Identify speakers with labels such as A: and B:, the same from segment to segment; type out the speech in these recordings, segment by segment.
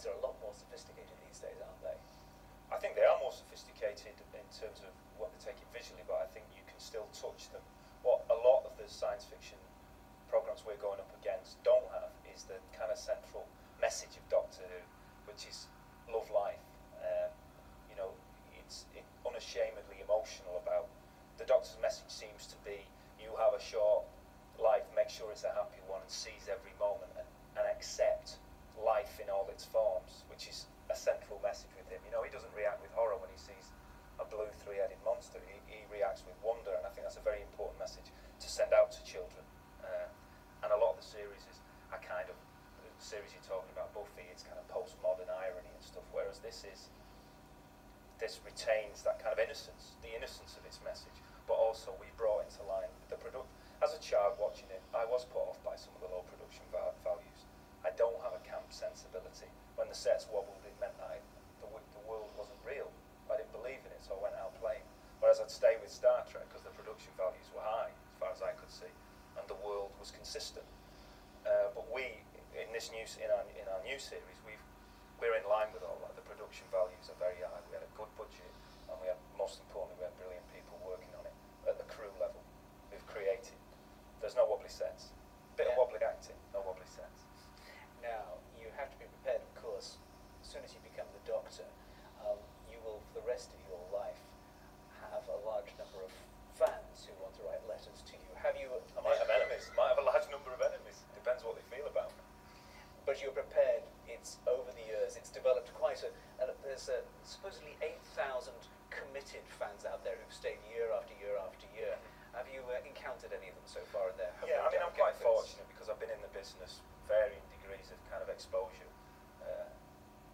A: science are a lot more sophisticated these days, aren't they?
B: I think they are more sophisticated in terms of what they're taking visually, but I think you can still touch them. What a lot of the science fiction programs we're going up against don't have is the kind of central message of Doctor Who, which is love life. You know, it's unashamedly emotional about. The Doctor's message seems to be, you have a short life, make sure it's a happy one, and seize every moment and accept life in all its forms, which is a central message with him. You know, he doesn't react with horror when he sees a blue three-headed monster. He reacts with wonder, and I think that's a very important message to send out to children. And a lot of the series are kind of, the series you're talking about, Buffy, it's kind of postmodern irony and stuff, whereas this retains that kind of innocence, the innocence of its message, but also we brought into line the product. As a child watching it, I was put off by some of the low production values. I don't have a camp sensibility. When the sets wobbled, it meant that the world wasn't real. I didn't believe in it, so I went out playing. Whereas I'd stay with Star Trek because the production values were high, as far as I could see, and the world was consistent. But we, in our new series, we're in line with all that. The production values are very high. We had a good budget, and most importantly, we had brilliant people working on it at the crew level. We've created. There's no wobbly sets. Bit of wobbly acting, no wobbly sets.
A: Now, you have to be prepared, of course, as soon as you become the Doctor, you will, for the rest of your life, have a large number of fans who want to write letters to you. Have you...
B: I might have enemies. Might have a large number of enemies. Depends what they feel about me.
A: But you're prepared. It's over the years. It's developed quite a... there's supposedly 8,000 committed fans out there who've stayed year after year after year. Have you encountered any of them so far in there?
B: Yeah, I mean, I'm quite fortunate because I've been in the business varying degrees of kind of exposure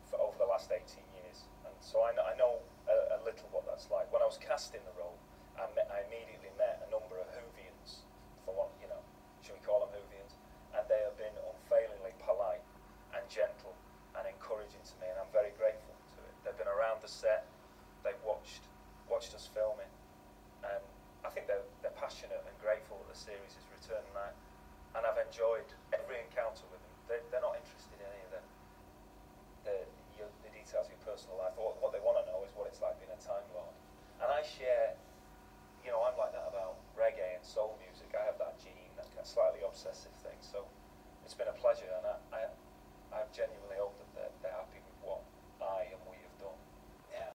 B: for over the last 18 years. And so I know a little what that's like. When I was cast in the role, I immediately met a number of Whovians, for what, you know, should we call them Whovians? And they have been unfailingly polite and gentle and encouraging to me, and I'm very grateful to it. They've been around the set, they've watched us filming, and I think they're passionate and grateful that the series has returned, and I've enjoyed